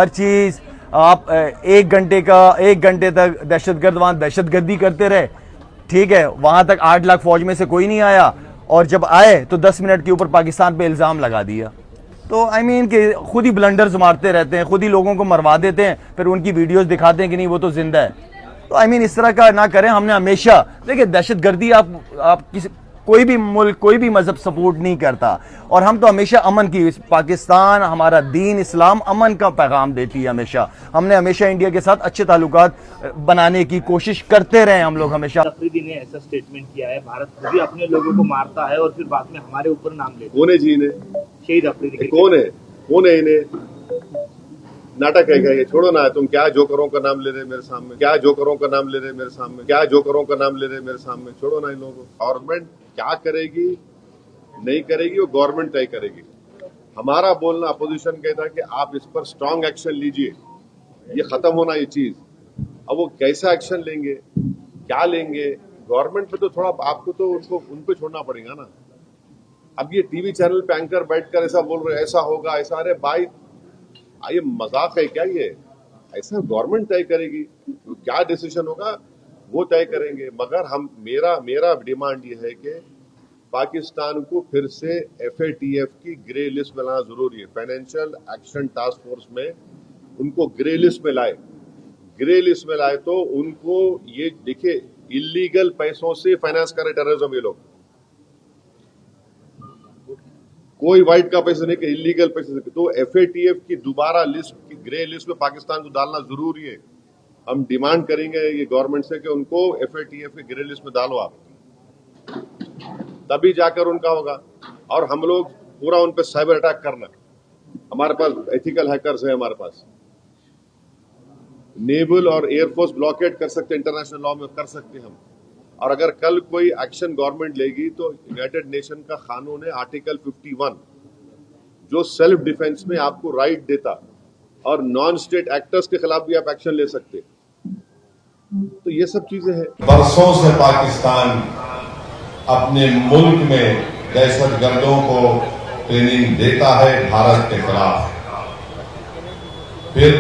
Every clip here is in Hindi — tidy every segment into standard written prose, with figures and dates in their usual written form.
हर चीज आप एक घंटे तक दहशतगर्द वहां दहशतगर्दी करते रहे। ठीक है, वहां तक 8 लाख फौज में से कोई नहीं आया और जब आए तो 10 मिनट के ऊपर पाकिस्तान पे इल्जाम लगा दिया। तो आई मीन कि खुद ही ब्लंडर्स मारते रहते हैं, खुद ही लोगों को मरवा देते हैं, फिर उनकी वीडियोस दिखाते हैं कि नहीं वो तो जिंदा है। तो आई मीन इस तरह का ना करें। हमने हमेशा देखिए दहशतगर्दी आप किसी कोई भी मुल्क कोई भी मजहब सपोर्ट नहीं करता और हम तो हमेशा अमन की, पाकिस्तान हमारा दीन इस्लाम अमन का पैगाम देती है। हमेशा हमने हमेशा इंडिया के साथ अच्छे ताल्लुकात बनाने की कोशिश करते रहे हम लोग हमेशा। अफरीदी ने ऐसा स्टेटमेंट किया है, भारत खुद ही अपने लोगों को मारता है और फिर बाद में हमारे ऊपर नाम लेता है। कौन है जी ने? शहीद अफरीदी। कौन है इन्हें? नाटक है क्या ये? छोड़ो ना, तुम क्या जोकरों का नाम ले रहे मेरे सामने, क्या जोकरों का नाम ले रहे मेरे सामने, क्या जोकरों का नाम ले रहे मेरे सामने। छोड़ो ना इन लोगों को। गवर्नमेंट क्या करेगी नहीं करेगी वो गवर्नमेंट तय करेगी। हमारा बोलना अपोजिशन कहता है कि आप इस पर स्ट्रांग एक्शन लीजिए, ये खत्म होना ये चीज। अब वो कैसा एक्शन लेंगे, क्या लेंगे, गवर्नमेंट पे तो थोड़ा आपको तो उन पे छोड़ना पड़ेगा ना। अब ये टीवी चैनल पे एंकर बैठकर ऐसा बोल रहे ऐसा होगा ऐसा, अरे भाई ये मजाक है क्या? ये ऐसा गवर्नमेंट तय करेगी, क्या डिसीजन होगा वो तय करेंगे। मगर हम मेरा डिमांड ये है कि पाकिस्तान को फिर से FATF की ग्रे लिस्ट में लाना जरूरी है। फाइनेंशियल एक्शन टास्क फोर्स में उनको ग्रे लिस्ट में लाए। ग्रे लिस्ट में लाए तो उनको ये देखिए इलीगल पैसों से फाइनेंस करे टेररिज्म ये लोग। कोई वाइट का पैसा नहीं कि इलीगल पैसे से। तो FATF की दोबारा लिस्ट की ग्रे लिस्ट में पाकिस्तान को डालना जरूरी है। हम डिमांड करेंगे ये गवर्नमेंट से कि उनको FATF की ग्रे लिस्ट में डालो आप, तभी जाकर उनका होगा। और हम लोग पूरा उन पर साइबर अटैक करना, हमारे पास एथिकल हैकर्स है, हमारे पास नेवल और एयरफोर्स ब्लॉकेट कर सकते, इंटरनेशनल लॉ में कर सकते हम। और अगर कल कोई एक्शन गवर्नमेंट लेगी तो यूनाइटेड नेशन का कानून है आर्टिकल 51 जो सेल्फ डिफेंस में आपको राइट देता, और नॉन स्टेट एक्टर्स के खिलाफ भी आप एक्शन ले सकते। तो ये सब चीजें हैं। बरसों से पाकिस्तान अपने मुल्क में दहशतगर्दों को ट्रेनिंग देता है भारत के खिलाफ। फिर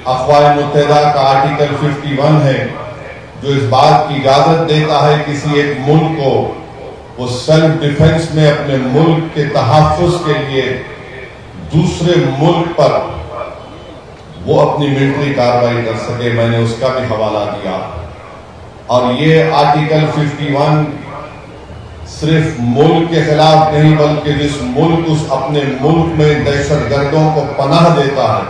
अक़वाम मुत्तहिदा का आर्टिकल 51 है जो इस बात की इजाजत देता है किसी एक मुल्क को वो सेल्फ डिफेंस में अपने मुल्क के तहफ़्फ़ुज़ के लिए दूसरे मुल्क पर वो अपनी मिलिट्री कार्रवाई कर सके। मैंने उसका भी हवाला दिया। और ये आर्टिकल 51 सिर्फ मुल्क के खिलाफ नहीं बल्कि जिस मुल्क उस अपने मुल्क में दहशतगर्दों को पनाह देता है,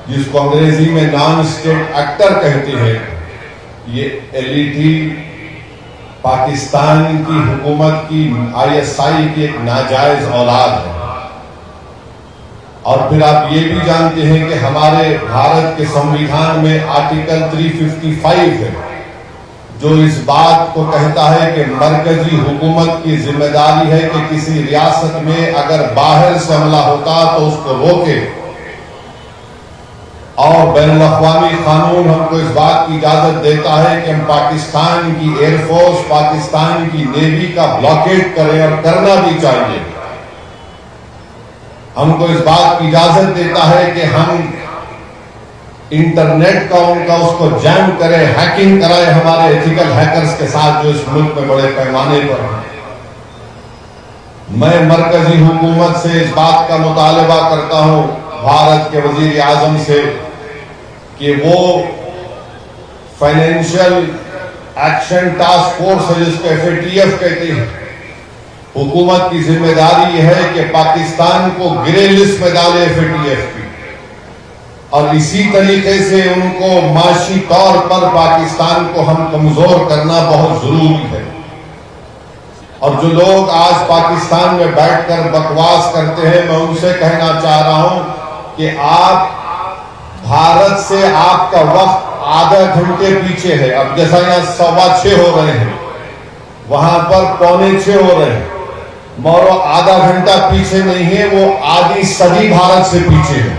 जिसको अंग्रेजी में नॉन स्टेट एक्टर कहते हैं, ये LET पाकिस्तान की हुकूमत की ISI की एक नाजायज औलाद है। और फिर आप ये भी जानते हैं कि हमारे भारत के संविधान में आर्टिकल 355 है जो इस बात को कहता है कि मरकजी हुकूमत की जिम्मेदारी है कि किसी रियासत में अगर बाहर से हमला होता तो उसको रोके। और बैनुल-अक़वामी कानून हमको इस बात की इजाजत देता है कि हम पाकिस्तान की एयरफोर्स, पाकिस्तान की नेवी का ब्लॉकेट करें, और करना भी चाहिए। हमको इस बात की इजाजत देता है कि हम इंटरनेट का उनका उसको जैम करें, हैकिंग कराएं हमारे एथिकल हैकर्स के साथ जो इस मुल्क में बड़े पैमाने पर हैं। मैं मरकजी हुकूमत से इस बात का मुतालबा करता हूं, भारत के वजीर आजम से, कि वो फाइनेंशियल एक्शन टास्क फोर्स है जिसको FATF कहते हैं, हुकूमत की जिम्मेदारी है कि पाकिस्तान को ग्रे लिस्ट में डाले FATF की, और इसी तरीके से उनको माशी तौर पर पाकिस्तान को हम कमजोर करना बहुत जरूरी है। और जो लोग आज पाकिस्तान में बैठकर बकवास करते हैं, मैं उनसे कहना चाह रहा हूं कि आप भारत से आपका वक्त आधा घंटे पीछे है। अब जैसा यहाँ 6:15 हो रहे हैं, वहां पर 6:45 हो रहे हैं, मौरो आधा घंटा पीछे नहीं है, वो आधी सदी भारत से पीछे है।